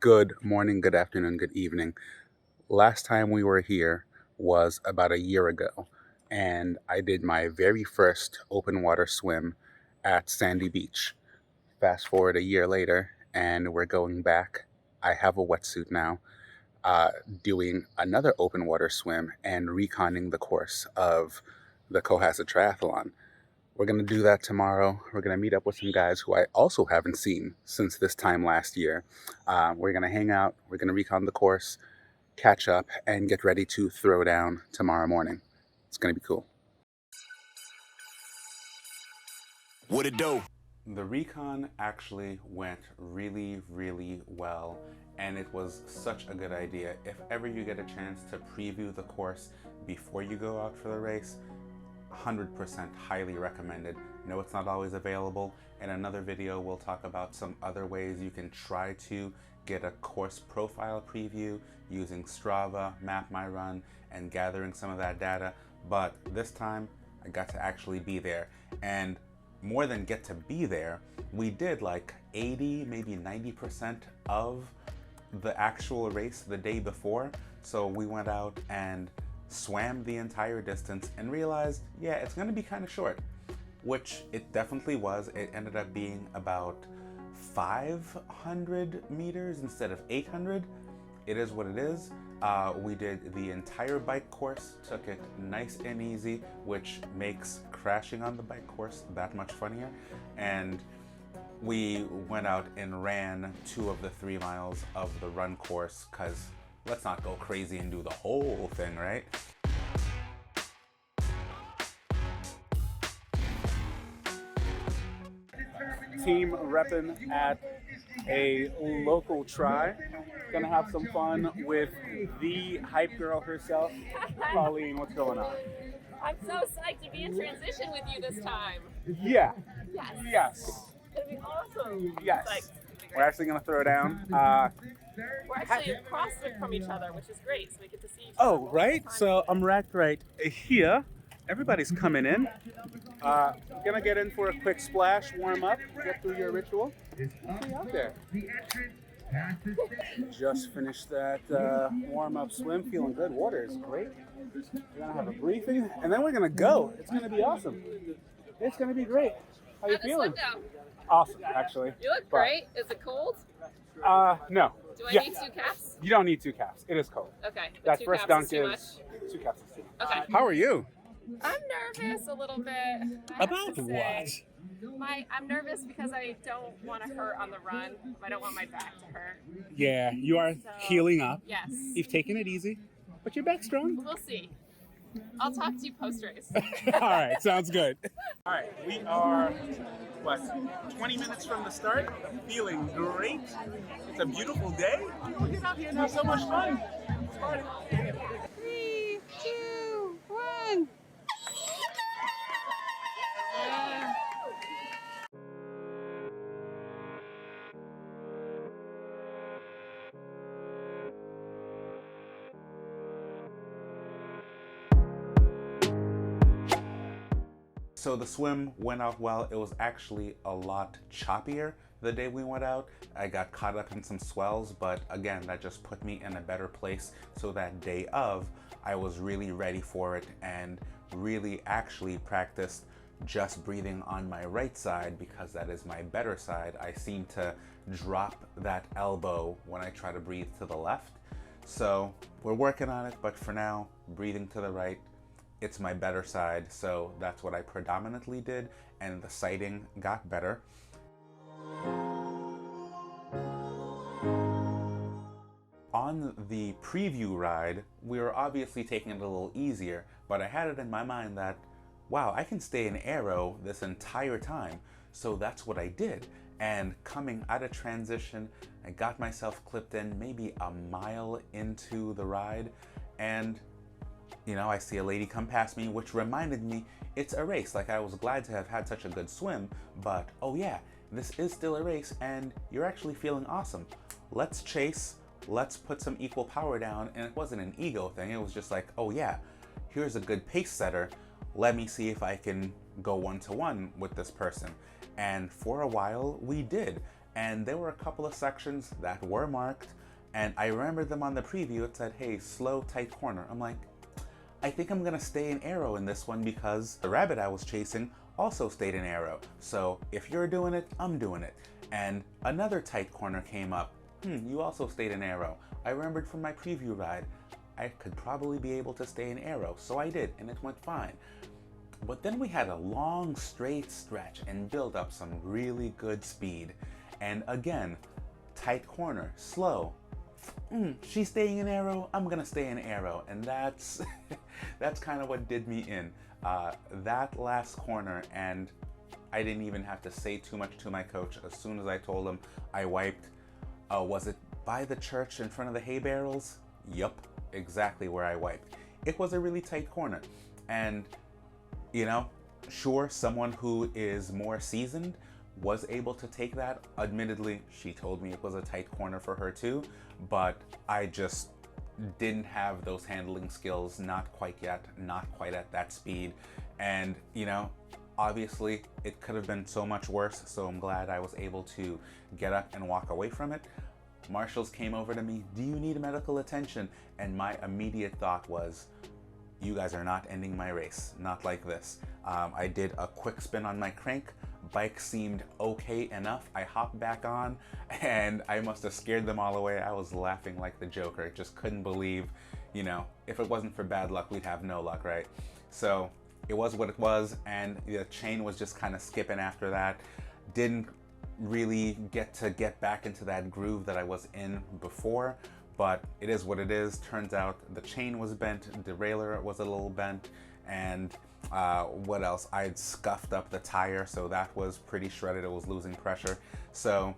Good morning, good afternoon, good evening. Last time we were here was about a year ago, and I did my very first open water swim at Sandy Beach. Fast forward a year later, and we're going back. I have a wetsuit now, uh, doing another open water swim and reconning the course of the Cohasset Triathlon. We're going to do that tomorrow. We're going to meet up with some guys who I also haven't seen since this time last year. We're going to hang out. We're going to recon the course, catch up, and get ready to throw down tomorrow morning. It's going to be cool. What it do? The recon actually went really, really well, and it was such a good idea. If ever you get a chance to preview the course before you go out for the race, 100% highly recommended. No, it's not always available. In another video, we'll talk about some other ways you can try to get a course profile preview using Strava, Map My Run, and gathering some of that data. But this time, I got to actually be there. And more than get to be there, we did like 80, maybe 90% of the actual race the day before. So we went out and swam the entire distance and realized, yeah, it's going to be kind of short, which it definitely was. It ended up being about 500 meters instead of 800. It is what it is. We did the entire bike course, took it nice and easy, which makes crashing on the bike course that much funnier. And we went out and ran 2 of the 3 miles of the run course, because let's not go crazy and do the whole thing, right? Team repping at a local tri. Gonna have some fun with the hype girl herself, Colleen. What's going on? I'm so psyched to be in transition with you this time. Yeah. Yes. Yes. It's gonna be awesome. Yes. Psyched. We're actually gonna throw down. We're actually across from each other, which is great, so we get to see each other. Oh, right. So I'm right here. Everybody's coming in. Gonna get in for a quick splash, warm up, get through your ritual. See you out there. Just finished that warm up swim, feeling good. Water is great. We're gonna have a briefing, and then we're gonna go. It's gonna be awesome. It's gonna be great. How you feeling? Awesome, actually. You look great. Is it cold? No. Do I need 2 caps? You don't need 2 caps. It is cold. Okay. That 2 first caps dunk is too is 2 caps is too much. Okay. How are you? I'm nervous a little bit. I have About to what? say. I'm nervous because I don't want to hurt on the run. I don't want my back to hurt. Yeah, you are healing up. Yes. You've taken it easy, but your back's strong. We'll see. I'll talk to you post-race. All right, sounds good. All right, we are, 20 minutes from the start, feeling great. It's a beautiful day. We'll get out here and have so much fun. Let's party. 3, 2, 1. So the swim went out well. It was actually a lot choppier the day we went out. I got caught up in some swells, but again, that just put me in a better place. So that day of, I was really ready for it and really actually practiced just breathing on my right side, because that is my better side. I seem to drop that elbow when I try to breathe to the left. So we're working on it, but for now, breathing to the right. It's my better side, so that's what I predominantly did, and the sighting got better. On the preview ride, we were obviously taking it a little easier, but I had it in my mind that, wow, I can stay in aero this entire time, so that's what I did. And coming out of transition, I got myself clipped in maybe a mile into the ride, and you know, I see a lady come past me, which reminded me it's a race. Like, I was glad to have had such a good swim, but oh yeah, this is still a race and you're actually feeling awesome. Let's chase, let's put some equal power down. And it wasn't an ego thing. It was just like, oh yeah, here's a good pace setter. Let me see if I can go 1-to-1 with this person. And for a while we did. And there were a couple of sections that were marked, and I remember them on the preview. It said, hey, slow, tight corner. I'm like, I think I'm gonna stay in aero in this one because the rabbit I was chasing also stayed in aero. So if you're doing it, I'm doing it. And another tight corner came up. You also stayed in aero. I remembered from my preview ride, I could probably be able to stay in aero. So I did, and it went fine. But then we had a long straight stretch and build up some really good speed. And again, tight corner, slow. She's staying in aero, I'm gonna stay in aero. And that's that's kind of what did me in. That last corner, and I didn't even have to say too much to my coach. As soon as I told him I wiped, was it by the church in front of the hay barrels? Yup, exactly where I wiped. It was a really tight corner. And, you know, sure, someone who is more seasoned was able to take that. Admittedly, she told me it was a tight corner for her too, but I just didn't have those handling skills, not quite yet, not quite at that speed. And, you know, obviously it could have been so much worse, so I'm glad I was able to get up and walk away from it. Marshals came over to me, do you need medical attention? And my immediate thought was, you guys are not ending my race, not like this. I did a quick spin on my crank, bike seemed okay enough. I hopped back on and I must have scared them all away. I was laughing like the Joker, just couldn't believe, you know, if it wasn't for bad luck, we'd have no luck, right? So it was what it was, and the chain was just kind of skipping after that. Didn't really get back into that groove that I was in before, but it is what it is. Turns out the chain was bent, derailleur was a little bent, and what else? I'd scuffed up the tire, so that was pretty shredded. It was losing pressure. So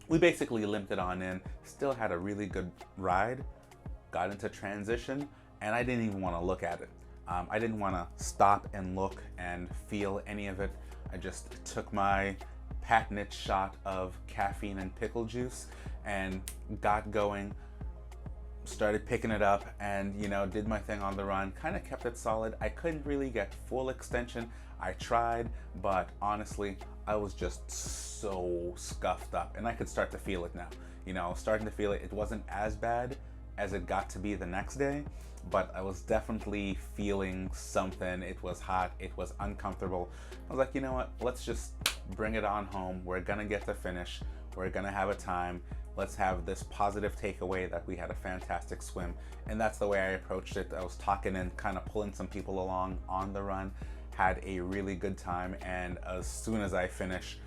we basically limped it on in, still had a really good ride, got into transition, and I didn't even want to look at it. I didn't want to stop and look and feel any of it. I just took my patented shot of caffeine and pickle juice and got going, started picking it up, and, you know, did my thing on the run, kind of kept it solid. I couldn't really get full extension. I tried, but honestly, I was just so scuffed up, and I could start to feel it now. You know, starting to feel it. It wasn't as bad as it got to be the next day, but I was definitely feeling something. It was hot, it was uncomfortable. I was like, you know what, let's just bring it on home. We're gonna get to finish, we're gonna have a time. Let's have this positive takeaway that we had a fantastic swim. And that's the way I approached it. I was talking and kind of pulling some people along on the run, had a really good time, and as soon as I finished,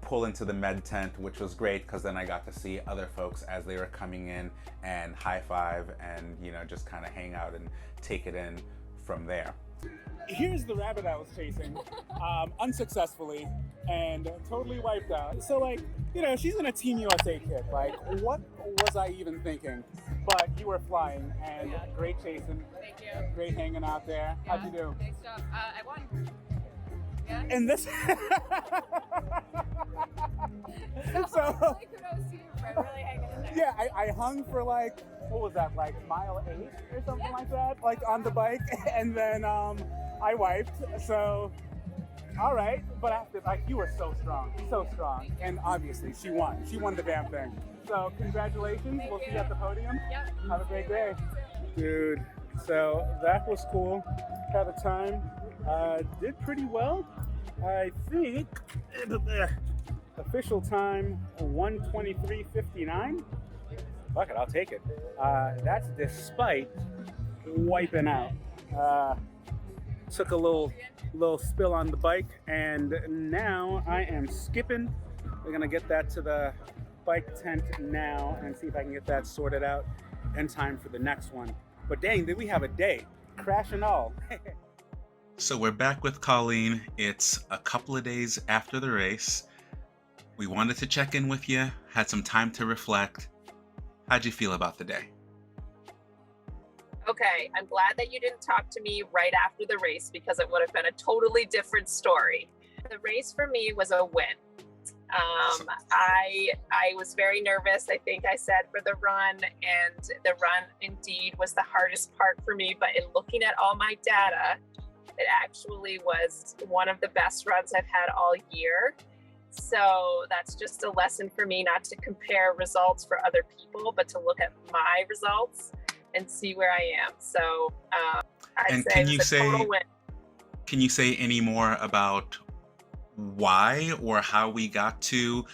pull into the med tent, which was great because then I got to see other folks as they were coming in and high five and, you know, just kind of hang out and take it in from there. Here's the rabbit I was chasing, unsuccessfully, and totally wiped out. So, like, you know, she's in a Team USA kit. Like, what was I even thinking? But you were flying, and great chasing. Thank you. Great hanging out there. Yeah. How'd you do? Nice job. I won. Yeah. And this. So, like, kudos to you for really hanging in there. Yeah, I hung for like, what was that, like mile 8 or something like that, like on the bike, and then I wiped. So, all right, but after, like, you were so strong, and obviously she won. She won the damn thing. So congratulations. We'll see you at the podium. Yep. Have a great day, dude. So that was cool. Had a time. Did pretty well. I think official time 1:23:59. Fuck it, I'll take it. That's despite wiping out. Took a little spill on the bike, and now I am skipping. We're gonna get that to the bike tent now and see if I can get that sorted out in time for the next one. But dang, did we have a day, crash and all. So we're back with Colleen. It's a couple of days after the race. We wanted to check in with you, had some time to reflect. How'd you feel about the day? Okay, I'm glad that you didn't talk to me right after the race because it would have been a totally different story. The race for me was a win. I was very nervous, I think I said, for the run, and the run indeed was the hardest part for me. But in looking at all my data, it actually was one of the best runs I've had all year. So that's just a lesson for me, not to compare results for other people, but to look at my results and see where I am. So I'd say it was a total win. Can you say any more about why or how we got to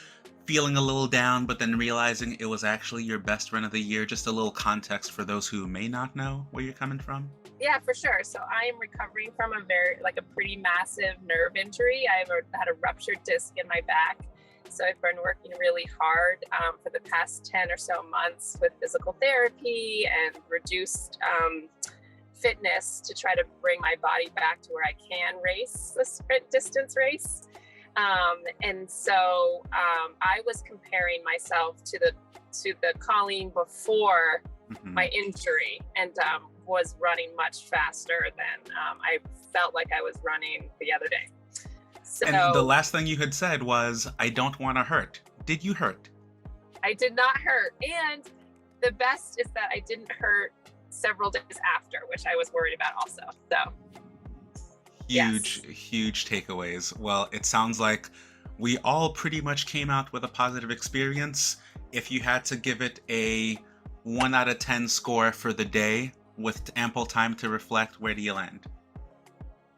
feeling a little down, but then realizing it was actually your best run of the year? Just a little context for those who may not know where you're coming from. Yeah, for sure. So I am recovering from a pretty massive nerve injury. I had a ruptured disc in my back. So I've been working really hard for the past 10 or so months with physical therapy and reduced fitness to try to bring my body back to where I can race the sprint distance race. And so I was comparing myself to the Colleen before my injury, and was running much faster than I felt like I was running the other day. So, and the last thing you had said was, I don't want to hurt. Did you hurt? I did not hurt. And the best is that I didn't hurt several days after, which I was worried about also. So huge takeaways. Well, it sounds like we all pretty much came out with a positive experience. If you had to give it a 1 out of 10 score for the day with ample time to reflect, where do you land?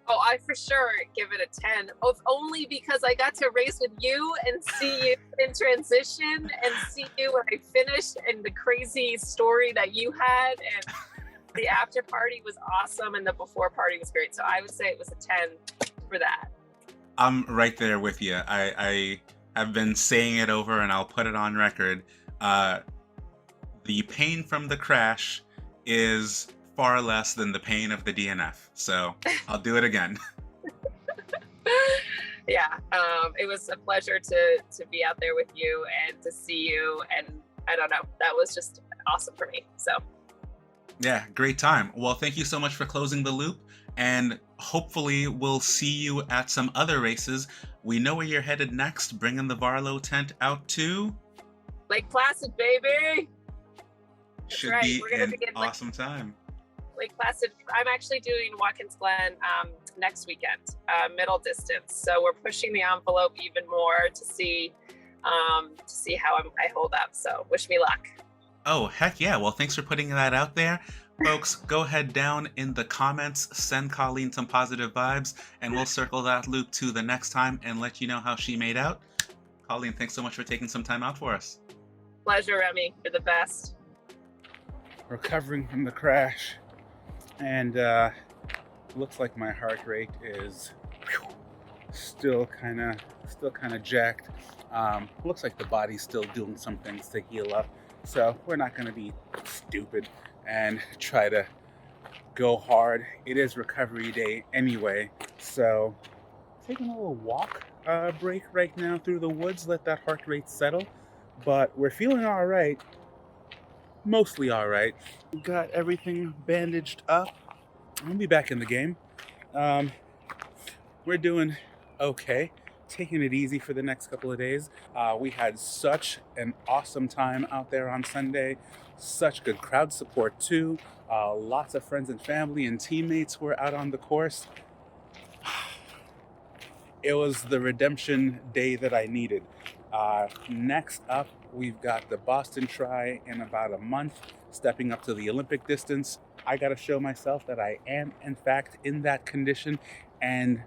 Oh, I for sure give it a 10, if only because I got to race with you and see you in transition and see you when I finished, and the crazy story that you had, and the after party was awesome and the before party was great. So I would say it was a 10 for that. I'm right there with you. I have been saying it over, and I'll put it on record. The pain from the crash is far less than the pain of the DNF. So I'll do it again. Yeah, it was a pleasure to be out there with you and to see you. And I don't know, that was just awesome for me. So yeah, great time. Well, thank you so much for closing the loop, and hopefully we'll see you at some other races. We know where you're headed next, bringing the Varlo tent out to Lake Placid, baby. That's should right. be We're gonna an begin awesome time. Lake Placid. I'm actually doing Watkins Glen next weekend, middle distance. So we're pushing the envelope even more to see how I hold up. So wish me luck. Oh, heck yeah. Well, thanks for putting that out there. Folks, go ahead down in the comments, send Colleen some positive vibes, and we'll circle that loop to the next time and let you know how she made out. Colleen, thanks so much for taking some time out for us. Pleasure, Remy. You're the best. Recovering from the crash, and looks like my heart rate is still kind of jacked. Looks like the body's still doing some things to heal up, so we're not going to be stupid and try to go hard. It is recovery day anyway, so taking a little walk break right now through the woods, let that heart rate settle, but we're feeling all right. Mostly all right. Got everything bandaged up. I'll be back in the game. We're doing okay. Taking it easy for the next couple of days. We had such an awesome time out there on Sunday. Such good crowd support too. Lots of friends and family and teammates were out on the course. It was the redemption day that I needed. Next up, we've got the Boston Tri in about a month, stepping up to the Olympic distance. I got to show myself that I am, in fact, in that condition. And,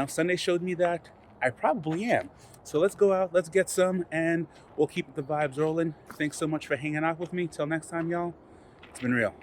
Sunday showed me that I probably am. So let's go out, let's get some, and we'll keep the vibes rolling. Thanks so much for hanging out with me. Till next time, y'all. It's been real.